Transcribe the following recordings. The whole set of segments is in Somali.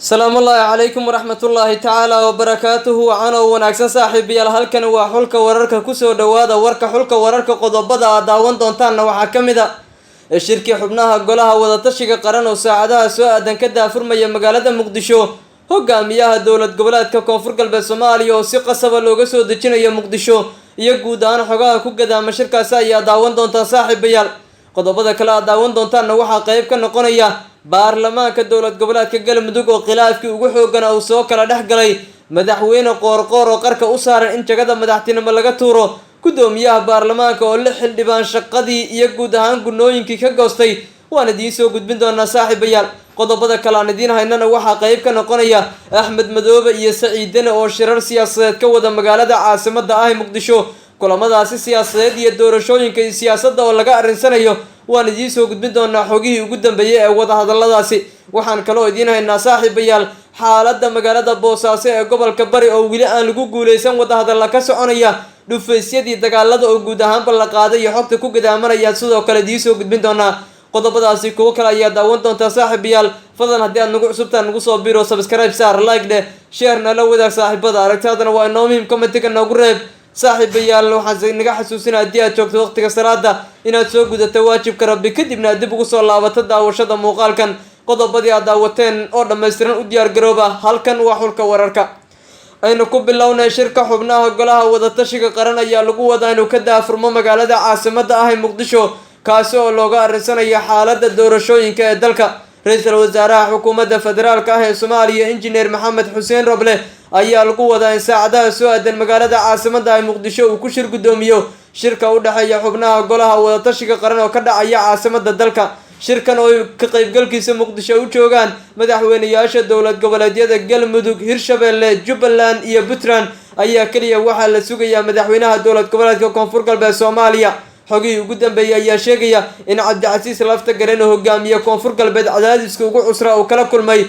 السلام الله عليكم ورحمة الله تعالى وبركاته وعنا ونعكس صاحب يا هالكن وحلك وررك كسر دوادا ورك حلك وررك قضبضة داون دونتان وحكمدا الشركة حبناها قلها وضتشق قرن وساعدها سواء دن كده فرمية مقالة مقدشو hogaamiyaha dowlad goboleedka koonfur galbeed Soomaaliya oo si qasab ah looga soo dejinayo Muqdisho iyo guud ahaan xogaha ku gadaama shirkaas ayaa daawan doonta saaxiibayaal qodobada kala daawan doontaana waxa qayb ka noqonaya baarlamaanka dowlad goboleedka Galmudug oo khilaafkii ugu xoogan uu soo kala dhaxgalay madaxweyne qoorqoor oo qarka u saaran in jagada madaxtinimo laga tuuro gudoomiyaha baarlamaanka oo la xildhibaan shaqadii iyo guud ahaan gunooyinkii ka goostay waana diin soo gudbin doonaa saaxiibayaal qodobada kale aan idiin haynana waxa qayb ka noqonaya Axmed Madoobe iyo Saciidane oo shirar siyaasadeed ka wada magaalada caasimadda ah Muqdisho kulamadaasi siyaasadeed iyo doorashooyinka siyaasadda oo laga arinsanayo waan idiin soo gudbin doonaa xogihii ugu dambeeyay ee wada hadalladaasi waxaan kaloo idiin haynaa saaxiibayaal xaaladda magaalada Boosaaso ee gobolka Bari oo wili aan lagu guuleysan wada hadalla ka soconaya dhufaysyadii dagaalada oo guud ahaan la qaaday iyo xogta ku gadaamanaya sidoo kale idiin soo gudbin doonaa qodobadaasi kuwa kale ayaa daawan doonta saaxiibayaal fadlan haddii aad nagu cusubtaan nagu soo biro subscribe saar like de share nala wadaag saaxiibada aragtadana waa inoo muhiim comment-ka nagu reeb saaxiibayaal waxaan naga xasuusinaa haddii aad joogto waqtiga salaada inaad soo gudato waajibka rabbi kadibna aad dib ugu soo laabato daawashada muuqaalkan qodobadii aad daawateen oo dhammaystiran u diyaar garooba halkan waa xulka wararka aynu ku bilownay shirka xubnaha golaha wadatashiga qaran ayaa lagu wadaa inuu ka daafurmo magaalada caasimadda ah Muqdisho kaasi oo looga arinsanayo xaaladda doorashooyinka ee dalka ra'iisul wasaaraha xukuumadda federaalka ah ee Soomaaliya injineer Maxamed Xuseen Roble ayaa lagu wadaa in saacadaha soo aadan magaalada caasimadda ah Muqdisho uu ku shir gudoomiyo shirka u dhaxeeya xubnaha golaha wadatashiga qaran oo ka dhacaya caasimadda dalka shirkan oo ka qaybgalkiisa Muqdisho u joogaan madaxweynayaasha dowlad goboleedyada Galmudug, Hirshabelle, Jubbaland iyo Puntland ayaa kaliya waxa la sugayaa madaxweynaha dowlad goboleedka koonfur galbeed Soomaaliya xogii ugu dambeeyay ayaa sheegaya in Cabdicasiis Laftagareen hogaamiye koonfur galbeed cadaadiska ugu cusra oo kala kulmay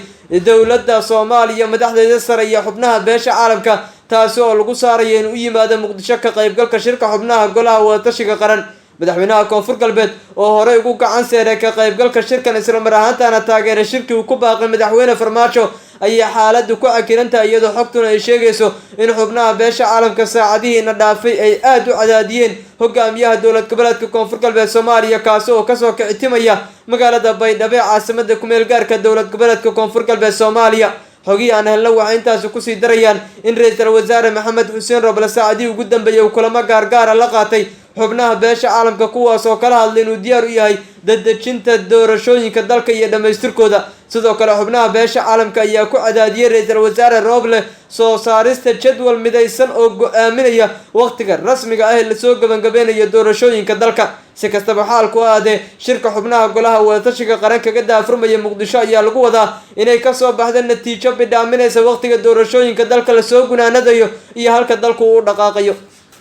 dowladda Soomaaliya madaxdeeda sare iyo xubnaha beesha caalamka taas oo lagu saarayo in uu yimaado Muqdisho ka qaybgalka shirka xubnaha golaha wadatashiga qaran madaxweynaha koonfur galbeed oo hore ugu gacan saaray ka qaybgalka shirkan isla mar ahaantaana taageeray shirkii uu ku baaqay madaxweyne Farmaajo ayaa xaaladdu ku cakirantahay iyadoo xogtuna ay sheegayso in xubnaha beesha caalamka saacadihiina dhaafay ay aad u cadaadiyeen hogaamiyaha dowlad goboleedka koonfur galbeed Soomaaliya kaas oo ka soo kicitimaya magaalada Baydhabo caasimadda ku meel gaarka dowlad goboleedka koonfur galbeed Soomaaliya xogii aan helno waxa intaas ku sii darayaan in ra'iisul wasaare Maxamed Xuseen Roble saacadii ugu dambeeyay kulamo gaar la qaatay xubnaha beesha caalamka kuwaas oo kala hadlay inuu diyaar u yahay dadajinta doorashooyinka dalka iyo dhamaystirkooda sidoo kale xubnaha beesha caalamka ayaa ku cadaadiyay ra'iisul wasaare Roble soo saarista jadwal midaysan oo go'aaminaya waqtiga rasmiga ah ee la soo gabagabeynayo doorashooyinka dalka si kastaba xaalku ahaadee shirka xubnaha golaha wadatashiga qaran kaga daafurmaya Muqdisho ayaa lagu wadaa inay ka soo baxdo natiijo bidhaaminaysa waqtiga doorashooyinka dalka la soo gunaanadayo iyo halka dalku uu dhaqaaqayo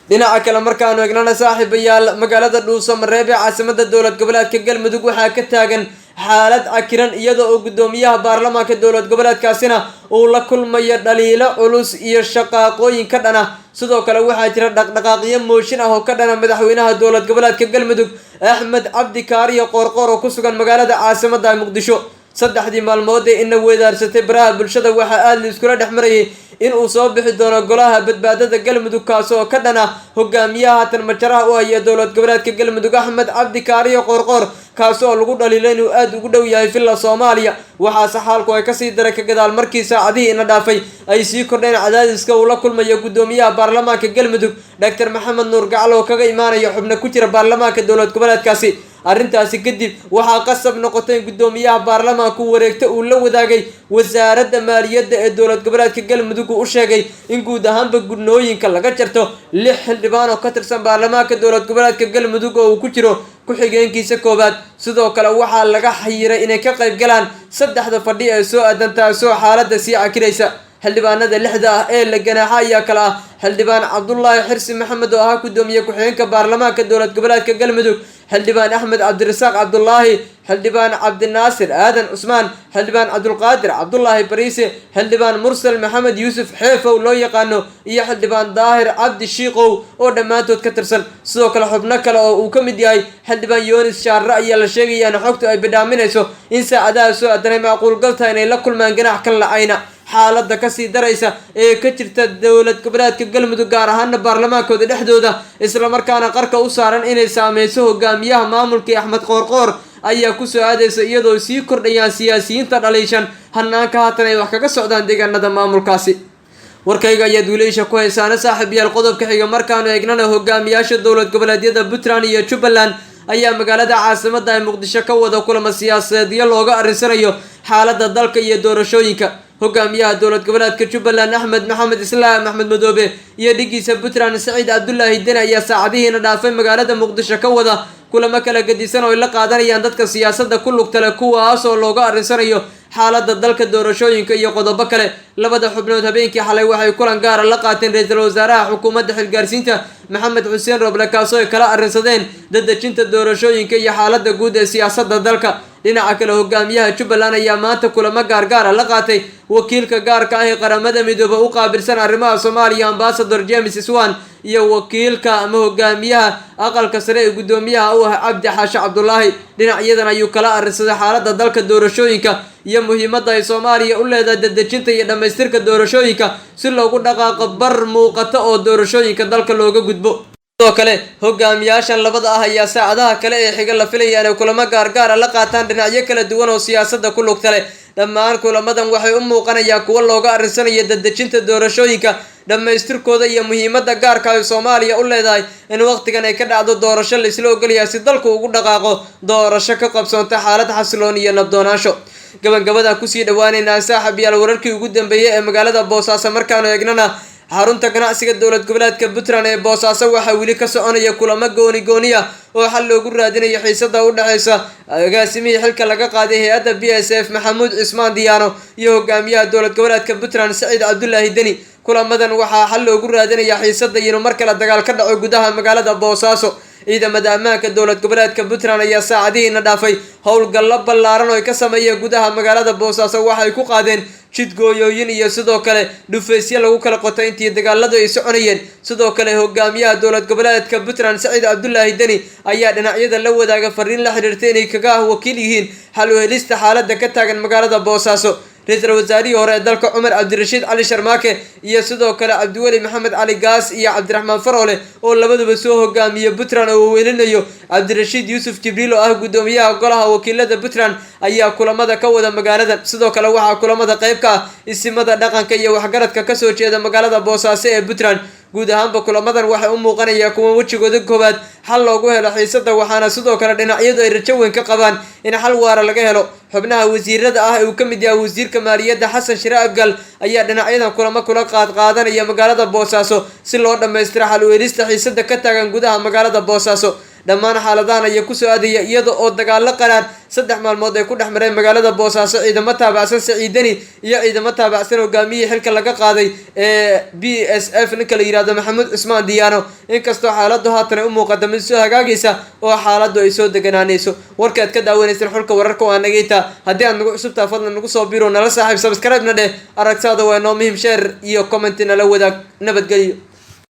dhinaca kale markaanu eegnana saaxiibayaal magaalada Dhuusamareeb ee caasimadda dowlad goboleedka Galmudug waxaa ka taagan xaalad cakiran iyada oo gudoomiyaha baarlamaanka dowlad goboleedkaasina uu la kulmayo dhaliilo culus iyo shaqaaqooyin ka dhana sidoo kale waxaa jira dhaqdhaqaaqyo mooshin ah oo ka dhana madaxweynaha dowlad goboleedka Galmudug Axmed Cabdi Kaariyo Qoorqoor oo ku sugan magaalada caasimadda Muqdisho saddexdii maalmood ee in weedaarsatay baraha bulshada waxa aad la iskula dhexmarayay in uu soo bixi doono golaha badbaadada Galmudug kaas oo ka dhana hogaamiyaha tan majaraha u haya dowlad goboleedka Galmudug Axmed Cabdi Kaariyo Qoorqoor kaas oo lagu dhaliilay inuu aad ugu dhow yahay filla Soomaaliya waxa xaalku ay ka sii daray ka gadaal markii saacadihii ina dhaafay ay sii kordheen cadaadiska uu la kulmayo gudoomiyaha baarlamaanka Galmudug Dr. Maxamed Nuur Gacal oo kaga imaanaya xubno ku jira baarlamaanka dowlad goboleedkaasi arrintaasi kadib waxaa qasab noqotay in gudoomiyaha baarlamaanku wareegta uu la wadaagay wasaaradda maaliyadda ee dowlad goboleedka Galmudug uu sheegay in guud ahaanba gudnooyinka laga jarto 6 xildhibaan oo ka tirsan baarlamaanka dowlad goboleedka Galmudug oo uu ku jiro ku xigeenkiisa koobaad sidoo kale waxaa laga xayiray inay ka qayb galaan saddexda fadhi ee soo aadan taasoo xaaladda sii cakiraysa xildhibaanada 6 ah ee la ganaaxa ayaa kala ah xildhibaan Cabdullaahi Xirsi Maxamed oo ah gudoomiye ku xigeenka baarlamaanka dowlad goboleedka Galmudug xildhibaan Axmed Cabdirasaaq Cabdullaahi xildhibaan cabdinaasir aadan cusmaan xildhibaan cabdulqaadir cabdulaahi bariise xildhibaan mursal maxamed yuusuf xeefow loo yaqaano iyo xildhibaan daahir cabdi shiiqow oo dhammaantood ka tirsan sidoo kale xubno kale oo uu ka mid yahay xildhibaan yoonis shaarre ayaa la sheegaya in xogtu ay bidhaaminayso in saacadaha soo adanay macquulgalta inay la kulmaan ganax kan la-ayna xaaladda kasii daraysa ee ka jirta dowlad goboleedka galmudug gaar ahaana baarlamaankooda dhexdooda islamarkaana qarka u saaran inay saameyso hogaamiyaha maamulkii axmed qoorqoor ayaa kusoo aadaysa iyadoo sii kordhayaan siyaasiyiinta dhaliishan hanaanka haatan ay wax kaga socdaan deegaanada maamulkaasi warkayga ayaad wiilaysha ku haysaana saaxiib yaal qodobka xiga markaanu eegnana hogaamiyaasha dowlad goboleedyada puntland iyo jubbaland ayaa magaalada caasimada ee muqdisho ka wada kulamo siyaasadeedyo looga arrinsanayo xaaladda dalka iyo doorashooyinka hogaamiyaha dowlad goboleedka jubbaland axmed maxamed islaam axmed madoobe iyo dhigiisa puntland saciid cabdulaahi deni ayaa saacadihiina dhaafay magaalada muqdisho ka wada kulamo kala gedisan oo ay la qaadanayaan dadka siyaasadda ku lugta leh kuwaas oo looga arrinsanayo xaaladda dalka doorashooyinka iyo qodobo kale labada xubnood habeenkii xalay waxay kulan gaara la qaateen ra-iisul wasaaraha xukuumadda xilgaarsiinta maxamed xuseen roble kaasoo ay kala arrinsadeen dadejinta doorashooyinka iyo xaaladda guud ee siyaasadda dalka dhinaca kale hogaamiyaha jubbaland ayaa maanta kulamo gaargaara la qaatay wakiilka gaarka ah ee qaramada midoobe u qaabilsan arrimaha soomaaliya ambasador james swan iyo wakiilka ama hogaamiyaha aqalka sare ee guddoomiyaha u ah cabdi xaashe cabdulaahi dhinacyadan ayuu kala arrinsaday xaaladda dalka doorashooyinka iyo muhiimadda ay soomaaliya u leedahay dadejinta iyo dhammaystirka doorashooyinka si loogu dhaqaaqo bar muuqata oo doorashooyinka dalka looga gudbo sidoo kale hogaamiyaashan labada ah ayaa saacadaha kale ee xiga la filaya inay kulamo gaargaara la qaataan dhinacyo kala duwan oo siyaasadda ku lugta leh dhammaan kulamadan waxay u muuqanayaan kuwo looga arrinsanayo dadejinta doorashooyinka dhammaystirkooda iyo muhiimadda gaarka ay soomaaliya u leedahay in waqtigan ay ka dhacdo doorasho laisla ogolyahay si dalku ugu dhaqaaqo doorasho ka qabsoonta xaalad xasiloon iyo nabdoonaansho gabagabadaan kusii dhawaaneynaa saaxiib yaal wararkii ugu dambeeyay ee magaalada boosaaso markaanu eegnana xarunta ganacsiga dowlad goboleedka puntland ee boosaaso waxaa weli ka soconaya kulamo gooni ah oo xal loogu raadinayo xiisada u dhexeysa agaasimihii xilka laga qaaday hay-adda b s f maxamuud cismaan diyaano iyo hogaamiyaha dowlad goboleedka puntland saciid cabdulaahi deni kulamadan waxaa xal loogu raadinaya xiisada iyo inuu mar kale dagaal ka dhaco gudaha magaalada boosaaso ciidamada ammaanka dowlad goboleedka puntland ayaa saacadihiina dhaafay howlgallo ballaaran oo ay ka sameeyeen gudaha magaalada boosaaso waxay ku qaadeen jidgooyooyin iyo sidoo kale dhufaysyo lagu kala qoto intii dagaaladu ay soconayeen sidoo kale hogaamiyaha dowlad goboleedka puntland saciid cabdulaahi deni ayaa dhinacyada la wadaaga fariin la xiriirtay inay kaga wakiil yihiin xal u helista xaaladda ka taagan magaalada boosaaso ra-iisul wasaarihii hore ee dalka cumar cabdirashiid cali sharmaake iyo sidoo kale cabdiweli maxamed cali gaas iyo cabdiraxmaan faroole oo labaduba soo hogaamiye puntland oo uu welinayo cabdirashiid yuusuf jibriil oo ah guddoomiyaha golaha wakiilada puntland ayaa kulamada ka wada magaaladan sidoo kale waxaa kulamada qayb ka ah isimada dhaqanka iyo waxgaradka kasoo jeeda magaalada boosaaso ee puntland guud ahaanba kulamadan waxay u muuqanayaan kuwa wejigooda koowaad xal loogu helo xiisada waxaana sidoo kale dhinacyadu ay rajo weyn ka qabaan in xal waara laga helo xubnaha wasiirada ah ee uu ka mid yahay wasiirka maaliyadda xasan shire abgal ayaa dhinacyadan kulamo kula qaadanaya magaalada boosaaso si loo dhammaystiro xal u helista xiisada ka taagan gudaha magaalada boosaaso dhammaan xaaladahan ayaa kusoo aadaya iyada oo dagaalo qaraar 3 maalmood ay ku dhex mareen magaalada boosaaso ciidamo taabacsan saciid deni iyo ciidamo taabacsan hogaamiyihii xilka laga qaaday ee b s f ninka la yiraahdo maxamuud cismaan diyaano inkastoo xaaladu haatan ay u muuqato mid soo hagaagaysa oo xaaladu ay soo deganaanayso warkaad ka daawanaysan xulka wararka waa nagayta haddii aad nagu cusubtaa fadlan nagu soo biro nala saaxiib subscribe na dheh aragtaada waa noo muhiim share iyo comment nala wadaag nabadgelyo